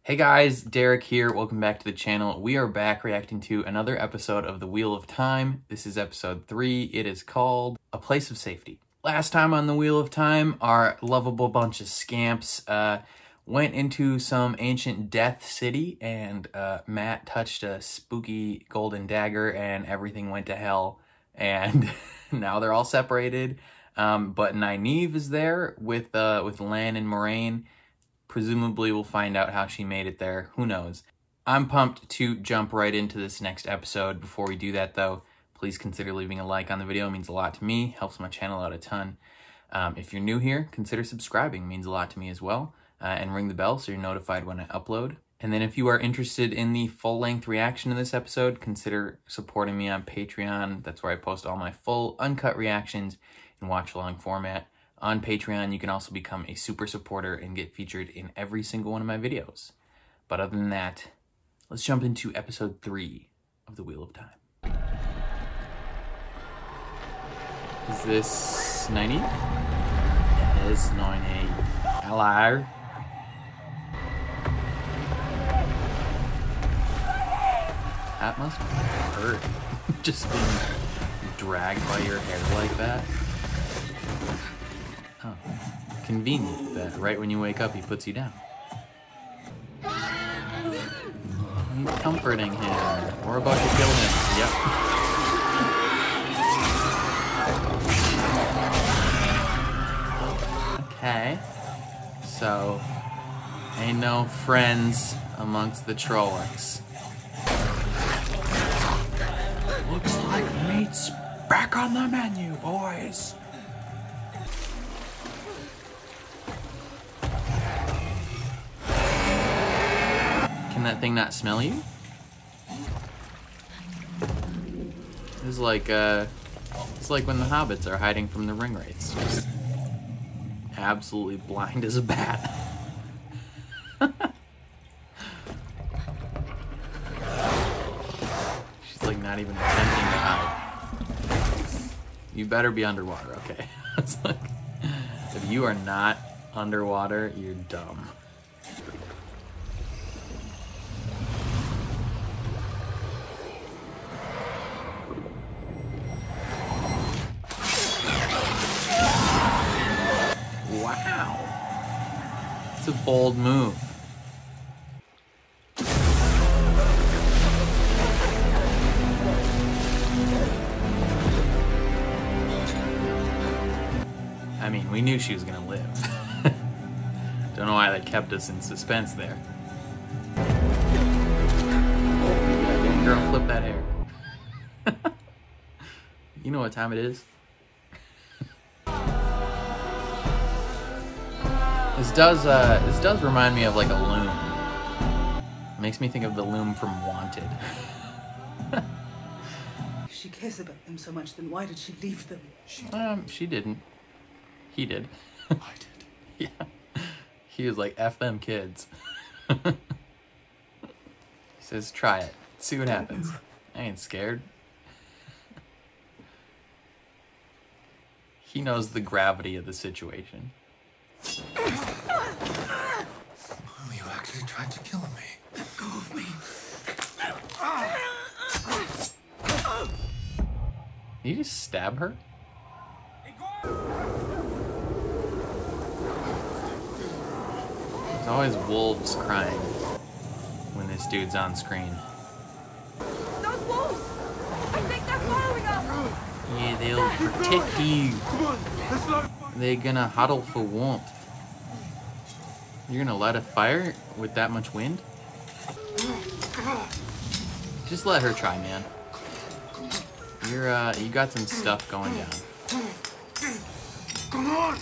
Hey guys, Derek here. Welcome back to the channel. We are back reacting to another episode of The Wheel of Time. This is episode 3. It is called A Place of Safety. Last time on The Wheel of Time, our lovable bunch of scamps went into some ancient death city, and Matt touched a spooky golden dagger and everything went to hell. And now they're all separated. But Nynaeve is there with Lan and Moraine. Presumably we'll find out how she made it there. Who knows? I'm pumped to jump right into this next episode. Before we do that though, please consider leaving a like on the video. It means a lot to me, helps my channel out a ton. If you're new here, consider subscribing. It means a lot to me as well. And ring the bell so you're notified when I upload. And then if you are interested in the full-length reaction to this episode, consider supporting me on Patreon. That's where I post all my full, uncut reactions in watch-along format. On Patreon, you can also become a super supporter and get featured in every single one of my videos. But other than that, let's jump into episode 3 of The Wheel of Time. Is this Nynaeve? Yes, Nynaeve. Hello. That must hurt. Just being dragged by your hair like that. Oh, convenient that right when you wake up he puts you down. He's comforting him. We're about to kill him. Yep. Okay. So, ain't no friends amongst the Trollocs. Looks like meat's back on the menu, boys. Can that thing not smell you? It's like when the hobbits are hiding from the ring wraiths, just absolutely blind as a bat. She's like not even attempting to hide. You better be underwater, okay? It's like, if you are not underwater, you're dumb. Wow. It's a bold move. I mean, we knew she was gonna live. Don't know why that kept us in suspense there. Yeah, girl, flip that hair. You know what time it is? This does remind me of like a loom. It makes me think of the loom from Wanted. If she cares about them so much, then why did she leave them? She didn't. He did. I did. Yeah. He was like, F them kids. He says, try it. See what happens. I ain't scared. He knows the gravity of the situation. Are you actually trying to kill me? Let go of me. Did you just stab her? There's always wolves crying when this dude's on screen. Those wolves! I think they're following us! Yeah, they'll protect you. They're gonna huddle for warmth. You're gonna light a fire with that much wind? Just let her try, man. You got some stuff going down. Come on!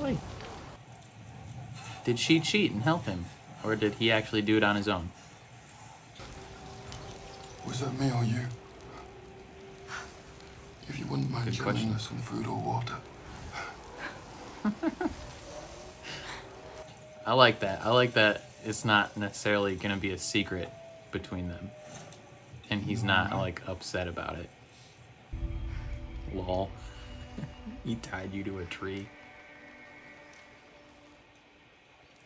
Oi. Did she cheat and help him? Or did he actually do it on his own? Was that me or you? If you wouldn't mind Good giving question. us some food or water. I like that. I like that it's not necessarily gonna be a secret between them. And he's not like upset about it. Lol. He tied you to a tree.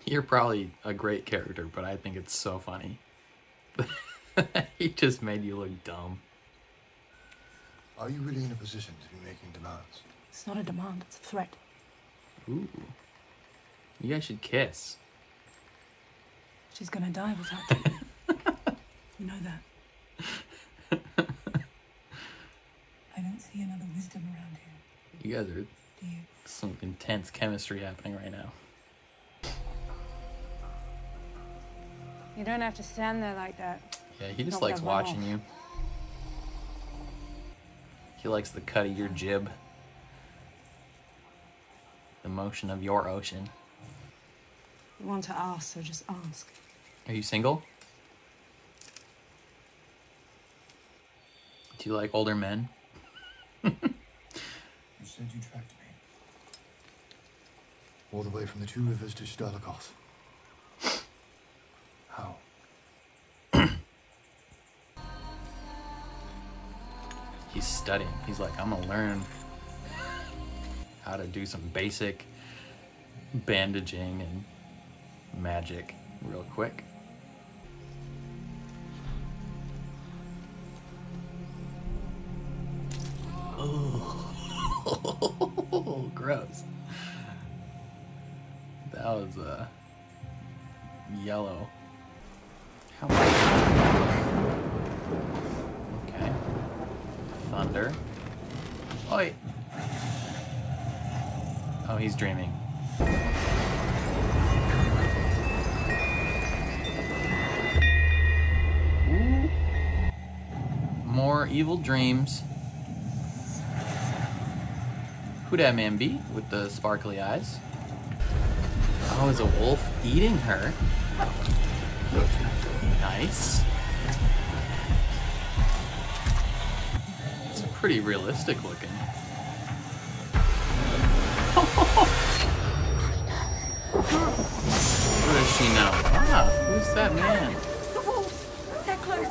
You're probably a great character, but I think it's so funny. He just made you look dumb. Are you really in a position to be making demands? It's not a demand, it's a threat. Ooh. You guys should kiss. She's gonna die without you. You know that. I don't see another wisdom around here. You guys are Do you? some intense chemistry happening right now. You don't have to stand there like that. Yeah, he just Don't likes rub one watching off. you. He likes the cut of your jib. The motion of your ocean. You want to ask, so just ask. Are you single? Do you like older men? You said you tracked me. All the way from the Two Rivers to Shtalakoth. How? He's studying. He's like, I'm gonna learn how to do some basic bandaging and magic real quick. Oh, gross. That was yellow. How much? Okay. Thunder. Oi! Oh, he's dreaming. Ooh. More evil dreams. Who that man be with the sparkly eyes? Oh, is a wolf eating her? Nice. It's pretty realistic looking. What does she know? Ah, who's that man? The wolves! They're close!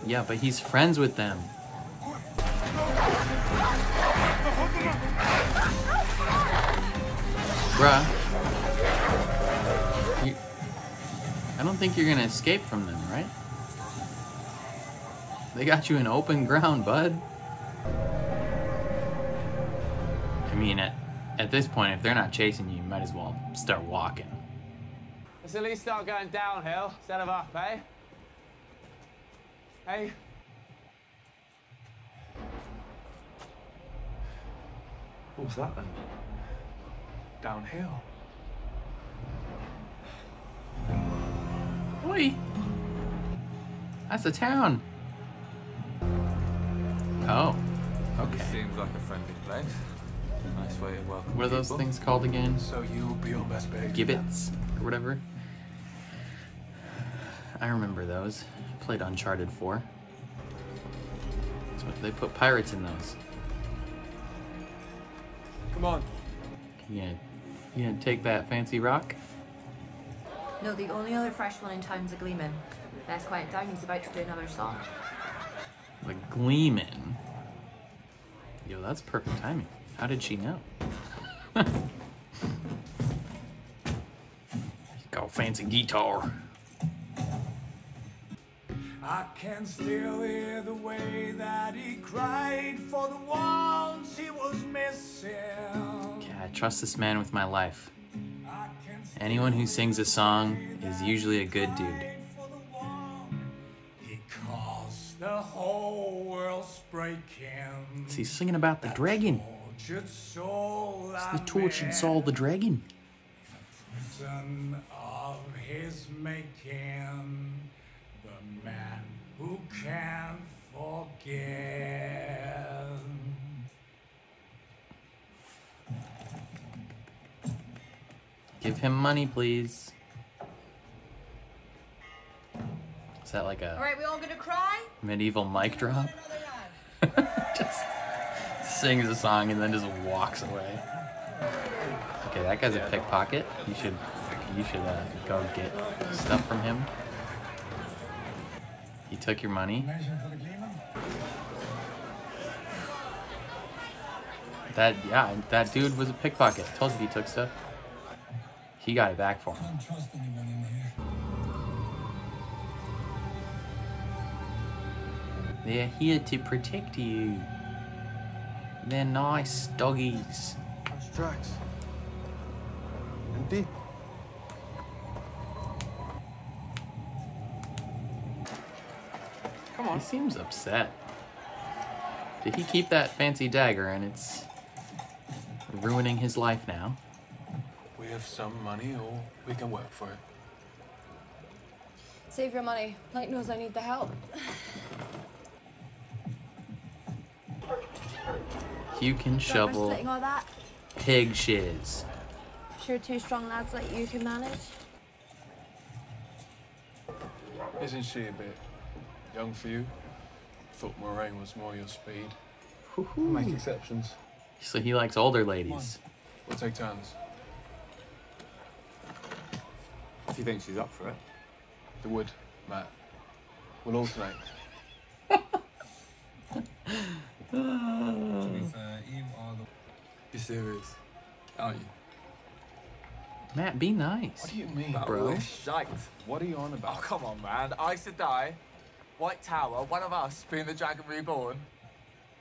Yeah, but he's friends with them. Bruh. I don't think you're gonna escape from them, right? They got you in open ground, bud. I mean, at this point, if they're not chasing you, you might as well start walking. Let's at least start going downhill instead of up, eh? Hey? What was that then? Downhill. Oi! That's a town. Oh, okay. Seems like a friendly place. Nice way to welcome What are those people. things called again? So you'll be your best babe. Gibbets or whatever. I remember those. Played Uncharted 4. So they put pirates in those. Come on. You gonna take that fancy rock? No, the only other fresh one in town's a Gleeman. Let's quiet down, he's about to do another song. The Gleeman. Yo, that's perfect timing. How did she know? Go fancy guitar. I can still hear the way that he cried for the ones he was missing. Yeah, I trust this man with my life. I can still Anyone who sings a song is usually a good dude. for the one he caused the whole world's breaking. So he's singing about the dragon. Tortured soul It's the tortured soul, the dragon. Son of his making, the man who can't forget. Give him money, please. Is that like a Alright, we all gonna cry? medieval mic drop? Just sings a song and then just walks away. Okay, that guy's a pickpocket. You should go get stuff from him. He took your money. That dude was a pickpocket. Told you he took stuff. He got it back for him. Can't trust anyone in here. They're here to protect you. They're nice doggies. That's tracks. Empty. Come on. He seems upset. Did he keep that fancy dagger and it's ruining his life now? We have some money, or we can work for it. Save your money. Blake knows I need the help. You can shovel Splitting all that. pig shiz. Sure, two strong lads like you can manage. Isn't she a bit young for you? Thought Moraine was more your speed. Make exceptions. So he likes older ladies. We'll take turns. Do you think she's up for it? The wood, Matt. We'll alternate. You're serious, aren't you? Matt, be nice. What do you mean, Bro. We're shite. What are you on about? Oh, come on, man. Ice to die. White Tower, one of us being the Dragon Reborn.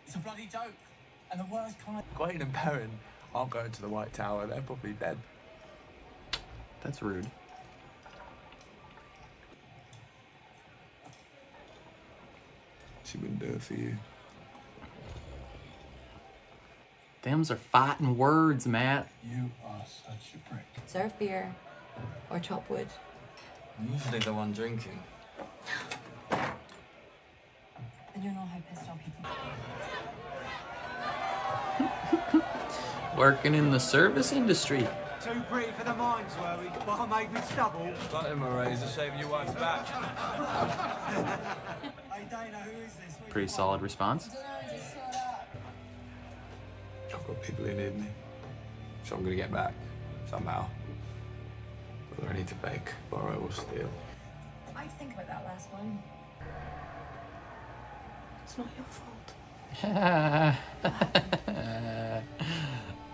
It's a bloody joke. And the worst kind. Gawain and Perrin aren't going to the White Tower. They're probably dead. That's rude. She wouldn't do it for you. Them's are fighting words, Matt. You are such a prick. Serve beer or chop wood. I'm usually the one drinking. And you know how pissed off people. Working in the service industry. Too pretty for the mines, were we? What I made with stubble. Got him a razor, shaving your wife's back. Hey, Dana, who is this? Pretty solid response. I've got people who need me. So I'm gonna get back, somehow. Whether I need to beg, borrow, or steal. I think about that last one. It's not your fault.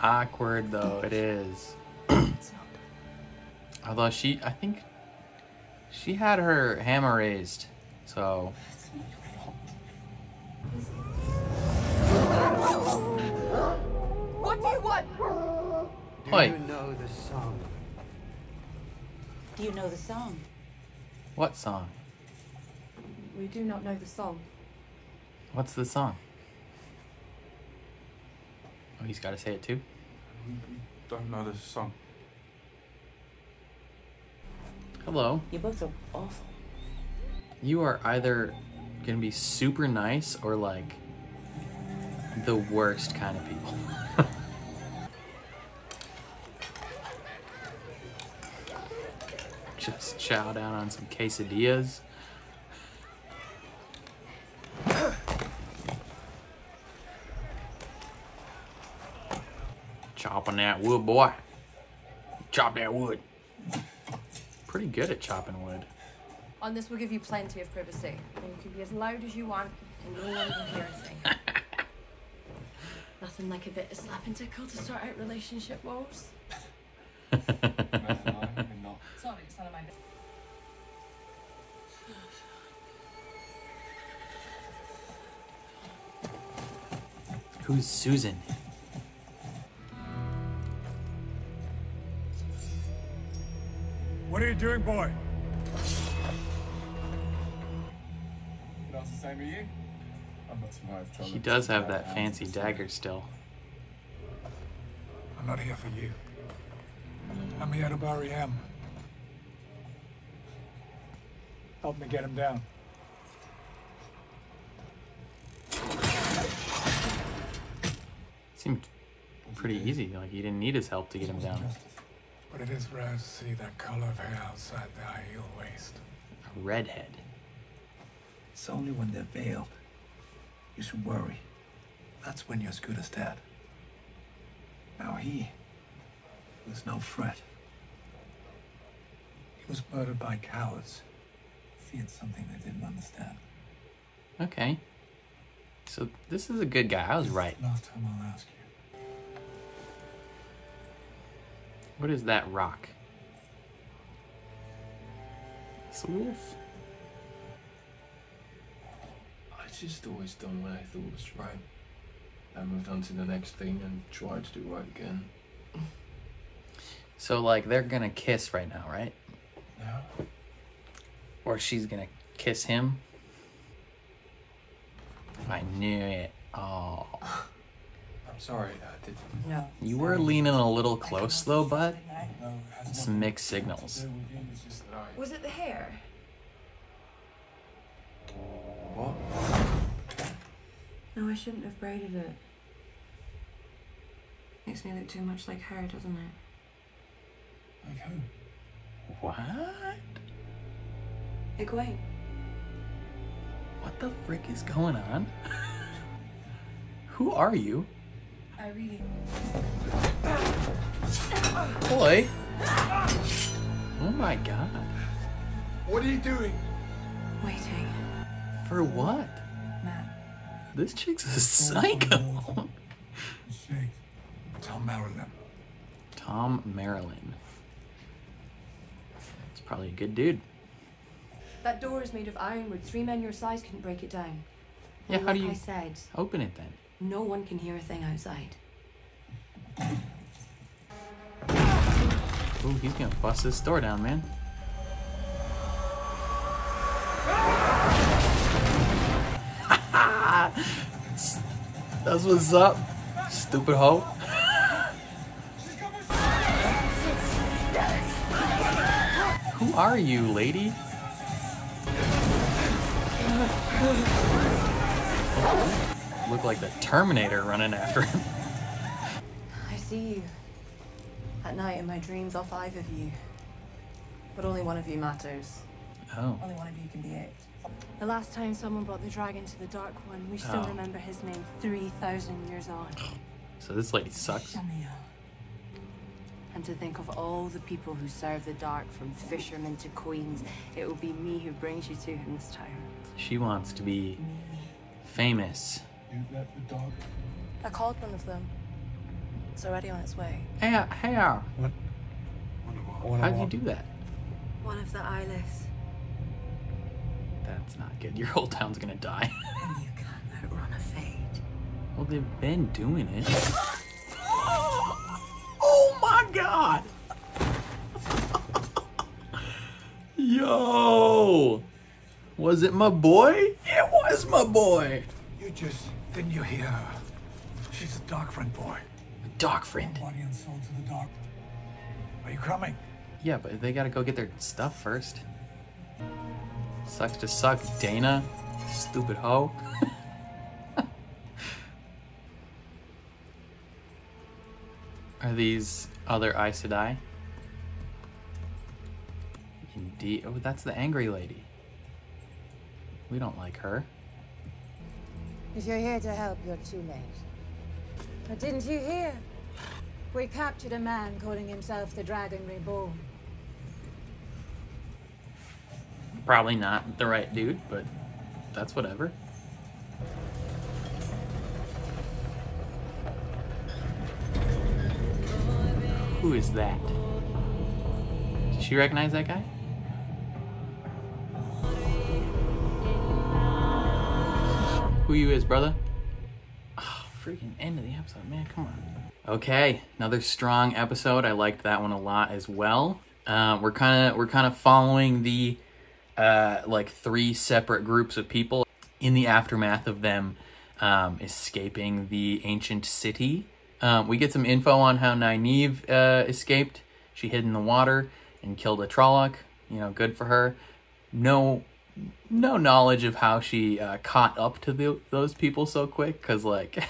Awkward though, it is. It's not. Although I think she had her hammer raised, so. What do you want? Oi, know the song? Do you know the song? what song? We do not know the song. What's the song? Oh, he's got to say it too? Don't know this song. Hello. You both are awful. You are either gonna be super nice or like the worst kind of people. Just chow down on some quesadillas. Chopping that wood, boy. Chop that wood. Pretty good at chopping wood. On this, we'll give you plenty of privacy. And you can be as loud as you want, and no one can hear a thing. Nothing like a bit of slap and tickle to start out relationship woes. Sorry, it's none of my business. Who's Susan? What are you doing, boy? That's the same as you? I've got some knife trouble. He does have that fancy dagger still. I'm not here for you. I'm here to bury him. Help me get him down. Seemed pretty easy. Like he didn't need his help to get him down. But it is rare to see that color of hair outside the high heel waist. A redhead. It's only when they're veiled. You should worry. That's when you're as good as dead. Now he was no threat. He was murdered by cowards. Feared something they didn't understand. Okay. So this is a good guy. I was right. Last time I'll ask you. What is that rock? It's a wolf. I just always done what I thought was right. I moved on to the next thing and tried to do right again. So, like, they're gonna kiss right now, right? No. Or she's gonna kiss him. I knew it. Oh. I'm sorry, I did. No. You were leaning a little close, though, bud. Some mixed signals. It's just that I... Was it the hair? What? No, I shouldn't have braided it. Makes me look too much like her, doesn't it? Like who? What? Egwene. What the frick is going on? Who are you? I really. Boy. Oh my god. What are you doing? Waiting. For what? Matt. This chick's a psycho. Tom Marilyn. Tom Marilyn. It's probably a good dude. That door is made of ironwood. 3 men your size couldn't break it down. Yeah, And how do like you I said, open it then? no one can hear a thing outside. Ooh, he's gonna bust this door down, man. That's what's up, stupid hoe. Who are you, lady? Look like the Terminator running after him. I see you. At night in my dreams, all 5 of you. But only one of you matters. Oh. Only one of you can be it. The last time someone brought the dragon to the Dark One, we still Oh. remember his name 3,000 years on. So this lady sucks. And to think of all the people who serve the Dark, from fishermen to queens, it will be me who brings you to him this time. She wants to be famous. I called one of them. It's already on its way. Hey, What? how'd you do that? One of the eyeless. That's not good. Your whole town's gonna die. And you can't outrun a fate. Well, they've been doing it. Oh my god! Yo! Was it my boy? It was my boy! You just... Didn't you hear her? She's a dark friend, boy. Dog friend. Body and soul to the dark. Are you coming? Yeah, but they gotta go get their stuff first. Sucks to suck, Dana. Stupid hoe. Are these other Aes Sedai? Indeed. Oh, that's the angry lady. We don't like her. If you're here to help, you're too late. But didn't you hear? We captured a man calling himself the Dragon Reborn. Probably not the right dude, but that's whatever. Who is that? Does she recognize that guy? Who you is, brother? Oh, freaking end of the episode, man, come on. Okay, another strong episode. I liked that one a lot as well. We're kind of following the like 3 separate groups of people in the aftermath of them escaping the ancient city. We get some info on how Nynaeve escaped. She hid in the water and killed a Trolloc. You know, good for her. No knowledge of how she caught up to those people so quick, because like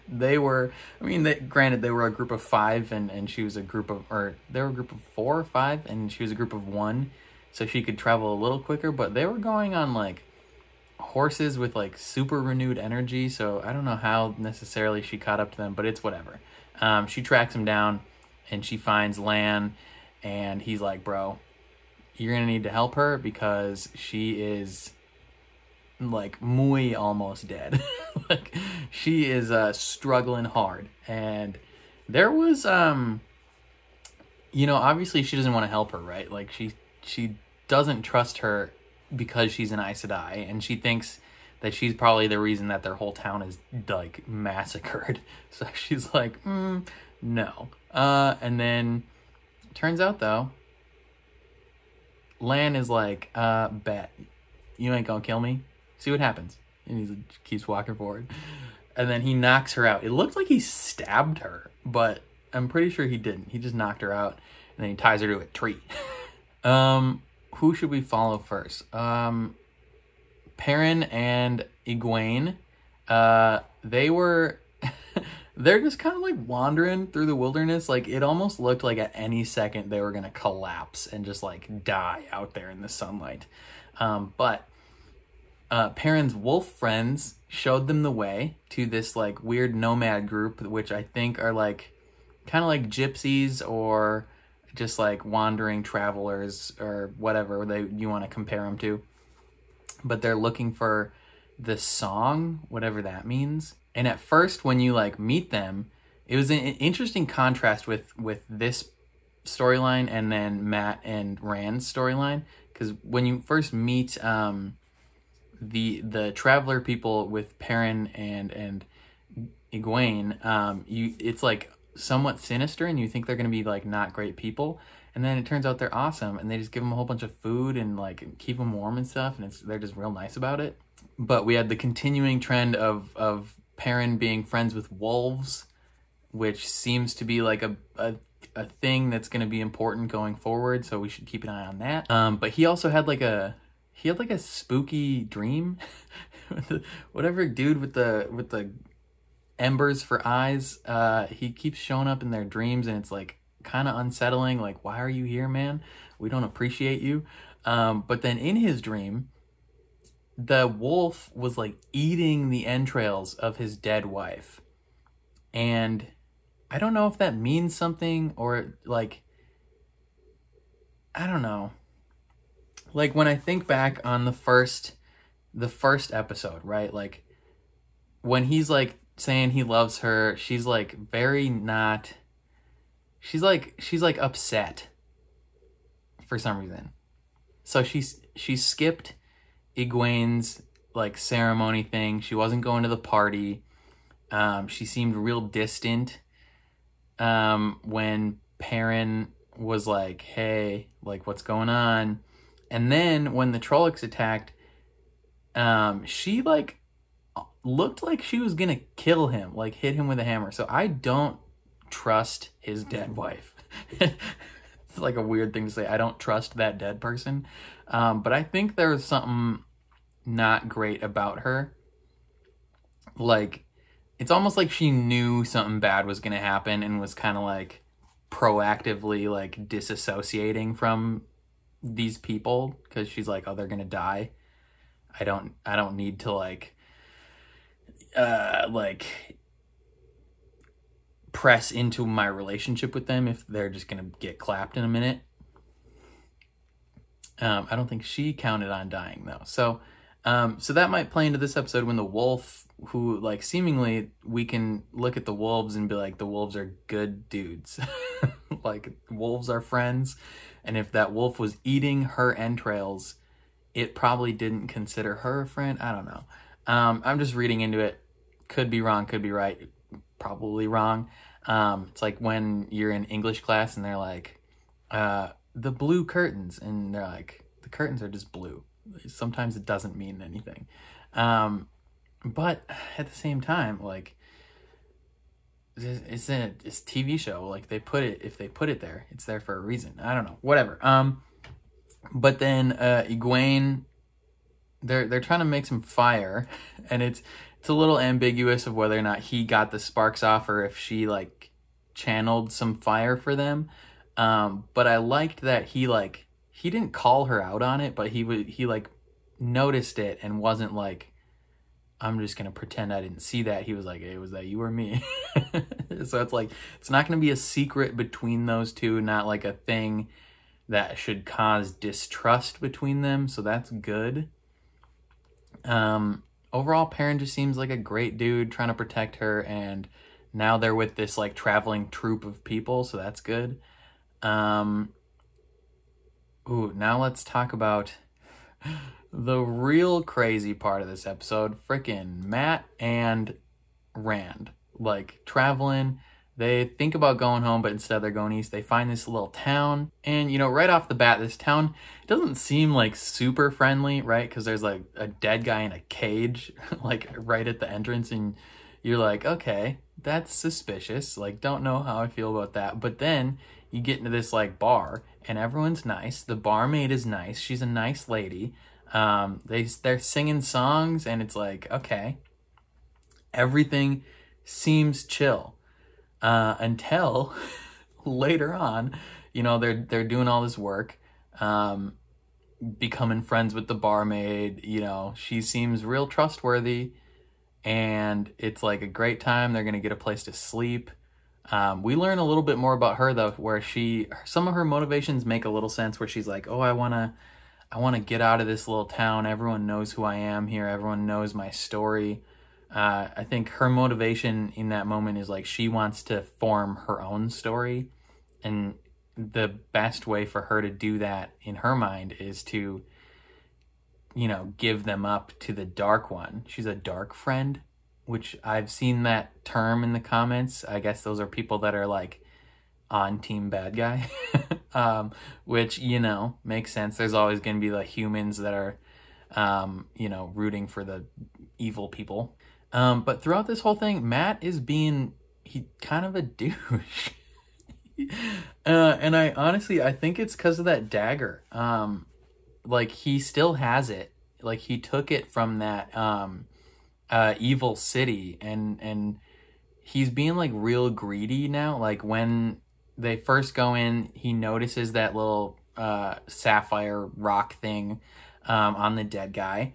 they were, I mean, granted they were a group of 5 and she was a group of, or they were a group of 4 or 5 and she was a group of 1, so she could travel a little quicker, but they were going on like horses with like super renewed energy, so I don't know how necessarily she caught up to them, but it's whatever. She tracks him down and she finds Lan, and he's like, bro, you're gonna need to help her because she is like muy almost dead. Like she is struggling hard, and there was you know, obviously she doesn't want to help her, right? Like she doesn't trust her because she's an Aes Sedai, and she thinks that she's probably the reason that their whole town is like massacred. So she's like, no. And then turns out though, Lan is like, bet, you ain't gonna kill me. See what happens. And he keeps walking forward. And then he knocks her out. It looked like he stabbed her, but I'm pretty sure he didn't. He just knocked her out, and then he ties her to a tree. Who should we follow first? Perrin and Egwene. They're just kind of like wandering through the wilderness. Like, it almost looked like at any second they were gonna collapse and just like die out there in the sunlight. But Perrin's wolf friends showed them the way to this like weird nomad group, which I think are like kind of like gypsies or just like wandering travelers or whatever you want to compare them to. But they're looking for the song, whatever that means. And at first, when you like meet them, it was an interesting contrast with this storyline and then Matt and Rand's storyline. Because when you first meet the traveler people with Perrin and Egwene, it's like somewhat sinister, and you think they're gonna be like not great people, and then it turns out they're awesome, and they just give them a whole bunch of food and like keep them warm and stuff, and they're just real nice about it. But we had the continuing trend of Perrin being friends with wolves, which seems to be like a thing that's going to be important going forward, so we should keep an eye on that. But he also had like a spooky dream. Whatever dude with the embers for eyes, he keeps showing up in their dreams, and it's like kind of unsettling. Like, why are you here, man? We don't appreciate you. But then in his dream, the wolf was like eating the entrails of his dead wife. And I don't know if that means something, or like, I don't know. Like, when I think back on the first episode, right? Like, when he's like saying he loves her, she's like very not, she's like upset for some reason. So she skipped Egwene's like ceremony thing. She wasn't going to the party. She seemed real distant when Perrin was like, hey, like, what's going on? And then when the Trollocs attacked, she like looked like she was gonna kill him, like hit him with a hammer. So I don't trust his dead wife. It's like a weird thing to say. I don't trust that dead person. But I think there was something not great about her. Like, it's almost like she knew something bad was going to happen and was kind of like proactively like disassociating from these people, because she's like, oh, they're going to die. I don't need to like press into my relationship with them if they're just going to get clapped in a minute. I don't think she counted on dying though. So that might play into this episode when the wolf, who like seemingly we can look at the wolves and be like, the wolves are good dudes. Like, wolves are friends. And if that wolf was eating her entrails, it probably didn't consider her a friend. I don't know. I'm just reading into it. Could be wrong, could be right. Probably wrong. It's like when you're in English class and they're like, the blue curtains, and they're like, the curtains are just blue. Sometimes it doesn't mean anything. But at the same time, like, it's a TV show. Like, if they put it there, it's there for a reason. I don't know, whatever. But then Egwene, they're trying to make some fire, and it's a little ambiguous of whether or not he got the sparks off or if she like channeled some fire for them. But I liked that he didn't call her out on it, but he like noticed it and wasn't like, I'm just gonna pretend I didn't see that. He was like, hey, was that you or me? So it's like, it's not gonna be a secret between those two, not like a thing that should cause distrust between them. So that's good. Overall, Perrin just seems like a great dude trying to protect her, and now they're with this like traveling troupe of people, so that's good. Ooh, now let's talk about the real crazy part of this episode. Frickin' Matt and Rand, like, traveling. They think about going home, but instead they're going east. They find this little town. And, you know, right off the bat, this town doesn't seem, like, super friendly, right? Because there's, like, a dead guy in a cage, like, right at the entrance. And you're like, okay, that's suspicious. Like, don't know how I feel about that. But then you get into this, like, bar, and everyone's nice. The barmaid is nice. She's a nice lady. They're singing songs, and it's like, okay, everything seems chill. Until later on, you know, they're doing all this work, becoming friends with the barmaid. You know, she seems real trustworthy, and it's like a great time. They're gonna get a place to sleep. We learn a little bit more about her though, where some of her motivations make a little sense, where she's like, oh, I wanna get out of this little town. Everyone knows who I am here. Everyone knows my story. I think her motivation in that moment is like she wants to form her own story, and the best way for her to do that in her mind is to, you know, give them up to the Dark One. She's a dark friend, which I've seen that term in the comments. I guess those are people that are like on team bad guy, which, you know, makes sense. There's always going to be the humans that are, you know, rooting for the evil people. But throughout this whole thing, Matt is being kind of a douche. And I think it's because of that dagger. Like, he still has it. Like, he took it from that evil city, and he's being like real greedy now. Like, when they first go in, he notices that little sapphire rock thing on the dead guy.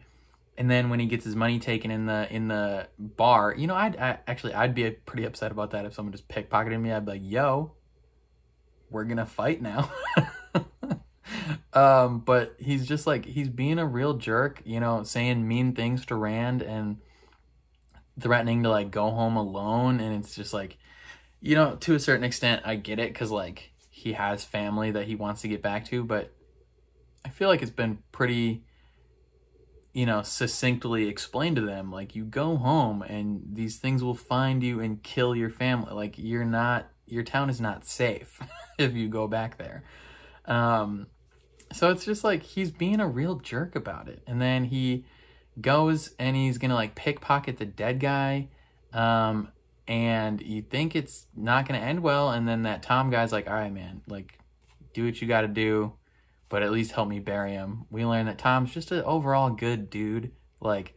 And then when he gets his money taken in the bar, you know, I'd be pretty upset about that if someone just pickpocketed me. I'd be like, yo, we're gonna fight now. But he's just like, he's being a real jerk, you know, saying mean things to Rand and threatening to like go home alone. And it's just like, you know, to a certain extent, I get it, because like he has family that he wants to get back to, but I feel like it's been pretty, you know, succinctly explained to them, like, you go home and these things will find you and kill your family. Like, your town is not safe if you go back there. So it's just like, he's being a real jerk about it. And then he goes and he's gonna like pickpocket the dead guy. And you think it's not gonna end well. And then that Tom guy's like, all right, man, like, do what you gotta do, but at least help me bury him. We learn that Tom's just an overall good dude. Like,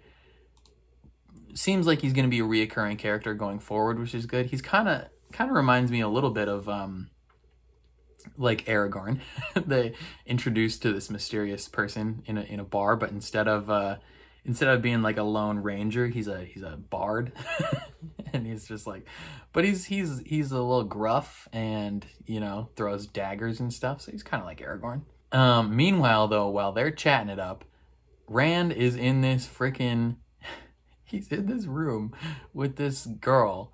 seems like he's going to be a reoccurring character going forward, which is good. He's kind of reminds me a little bit of like Aragorn. They introduced to this mysterious person in a bar, but instead of being like a lone ranger, he's a bard. And he's just like, but he's a little gruff, and, you know, throws daggers and stuff. So he's kind of like Aragorn. Meanwhile, though, while they're chatting it up, Rand is in this he's in this room with this girl,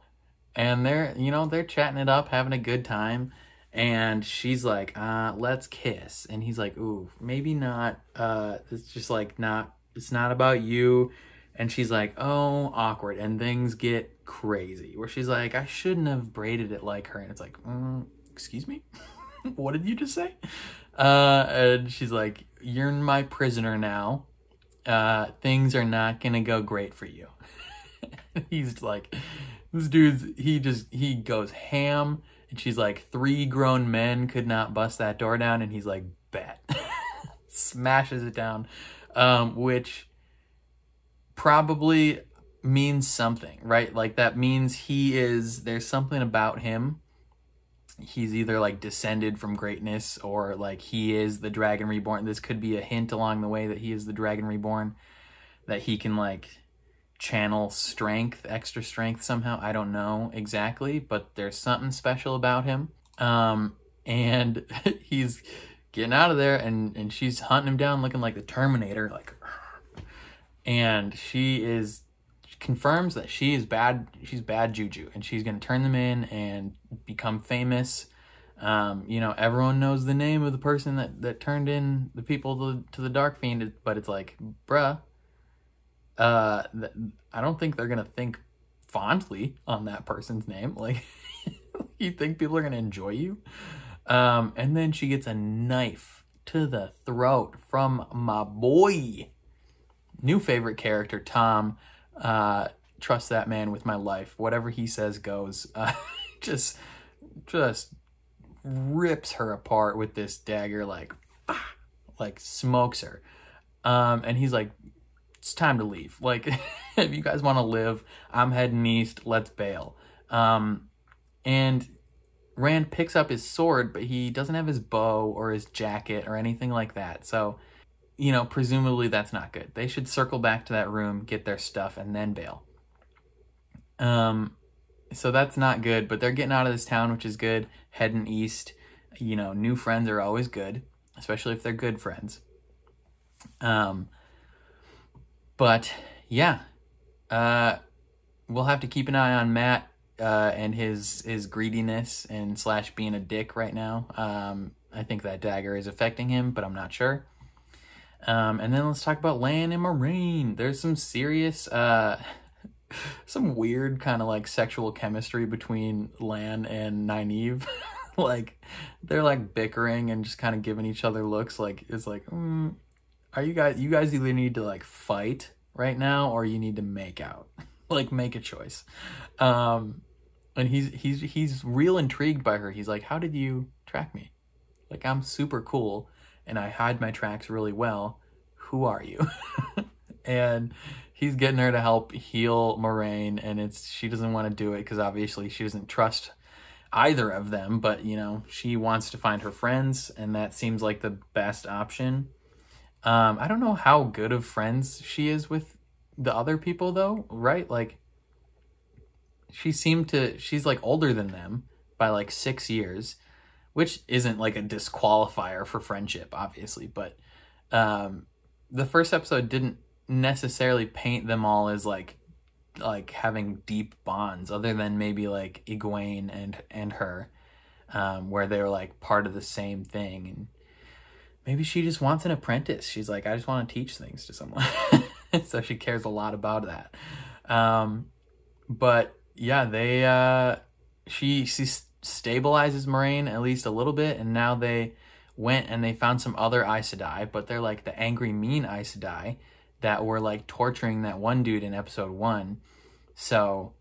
and they're chatting it up, having a good time, and she's like, let's kiss. And he's like, ooh, maybe not. It's just like, it's not about you. And she's like, oh, awkward. And things get crazy, where she's like, I shouldn't have braided it like her. And it's like, excuse me? What did you just say? And she's like, you're my prisoner now. Things are not gonna go great for you. He's like, this dude's, he goes ham. And she's like, 3 grown men could not bust that door down. And he's like, bet. Smashes it down. Which probably means something, right? Like, that means there's something about him. He's either like descended from greatness, or like he is the Dragon Reborn. This could be a hint along the way that he is the Dragon Reborn, that he can like channel strength, extra strength somehow. I don't know exactly, but there's something special about him. And he's getting out of there, and she's hunting him down looking like the Terminator, like, and she confirms that she's bad juju, and she's going to turn them in and become famous. You know, everyone knows the name of the person that turned in the people to the Dark Fiend, but it's like, bruh, I don't think they're gonna think fondly on that person's name. Like, you think people are gonna enjoy you? And then she gets a knife to the throat from my boy. New favorite character, Tom. Trust that man with my life. Whatever he says goes. Just rips her apart with this dagger, like smokes her. And he's like, it's time to leave. Like, if you guys want to live, I'm heading east. Let's bail. And Rand picks up his sword, but he doesn't have his bow or his jacket or anything like that. So, you know, presumably that's not good. They should circle back to that room, get their stuff, and then bail. So that's not good, but they're getting out of this town, which is good. Heading east. You know, new friends are always good, especially if they're good friends. But yeah, we'll have to keep an eye on Matt and his greediness and / being a dick right now. I think that dagger is affecting him, but I'm not sure. And then let's talk about Lan and Moraine. There's some serious, some weird kind of like sexual chemistry between Lan and Nynaeve. Like, they're like bickering and just kind of giving each other looks. Like, it's like, are you guys either need to like fight right now or you need to make out. Like, make a choice. And he's real intrigued by her. He's like, how did you track me? Like, I'm super cool and I hide my tracks really well. Who are you? And he's getting her to help heal Moraine, and she doesn't want to do it because obviously she doesn't trust either of them, but you know, she wants to find her friends, and that seems like the best option. I don't know how good of friends she is with the other people though, right? Like, she's like older than them by like 6 years, which isn't like a disqualifier for friendship, obviously, but the first episode didn't necessarily paint them all as like having deep bonds, other than maybe like Egwene and her, where they were like part of the same thing. And maybe she just wants an apprentice. She's like, I just want to teach things to someone. So she cares a lot about that. But yeah, she stabilizes Moraine at least a little bit, and now they went and they found some other Aes Sedai, but they're like the angry, mean Aes Sedai that were like torturing that one dude in episode 1. So,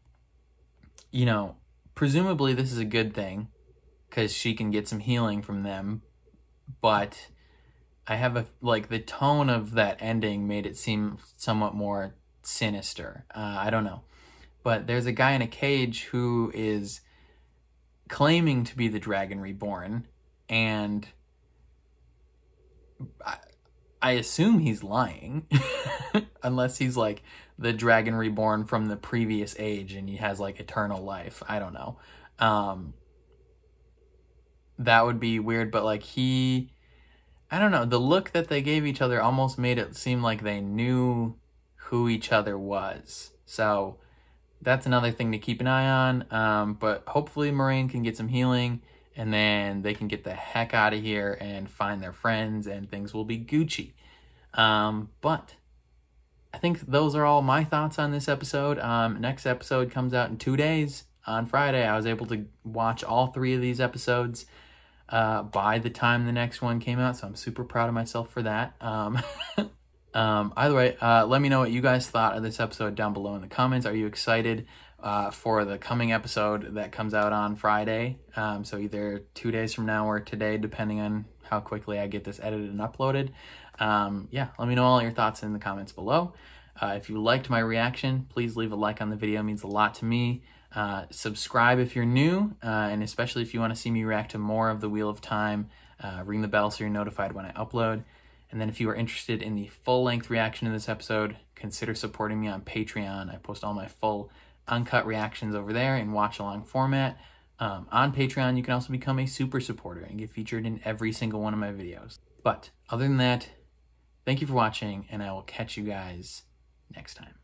you know, presumably this is a good thing because she can get some healing from them. But I have the tone of that ending made it seem somewhat more sinister. I don't know. But there's a guy in a cage who is claiming to be the Dragon Reborn, and I assume he's lying, unless he's like the Dragon Reborn from the previous age and he has like eternal life. I don't know. That would be weird, but like I don't know. The look that they gave each other almost made it seem like they knew who each other was. So that's another thing to keep an eye on. But hopefully Moraine can get some healing, and then they can get the heck out of here and find their friends, and things will be Gucci. But I think those are all my thoughts on this episode. Next episode comes out in 2 days. On Friday, I was able to watch all 3 of these episodes by the time the next one came out, so I'm super proud of myself for that. Either way, let me know what you guys thought of this episode down below in the comments. Are you excited for the coming episode that comes out on Friday? So either 2 days from now or today, depending on how quickly I get this edited and uploaded. Yeah, let me know all your thoughts in the comments below. If you liked my reaction, please leave a like on the video. It means a lot to me. Subscribe if you're new, and especially if you want to see me react to more of the Wheel of Time. Ring the bell so you're notified when I upload. And then if you are interested in the full-length reaction to this episode, consider supporting me on Patreon. I post all my full uncut reactions over there in watch-along format. On Patreon, you can also become a super supporter and get featured in every single one of my videos. But other than that, thank you for watching, and I will catch you guys next time.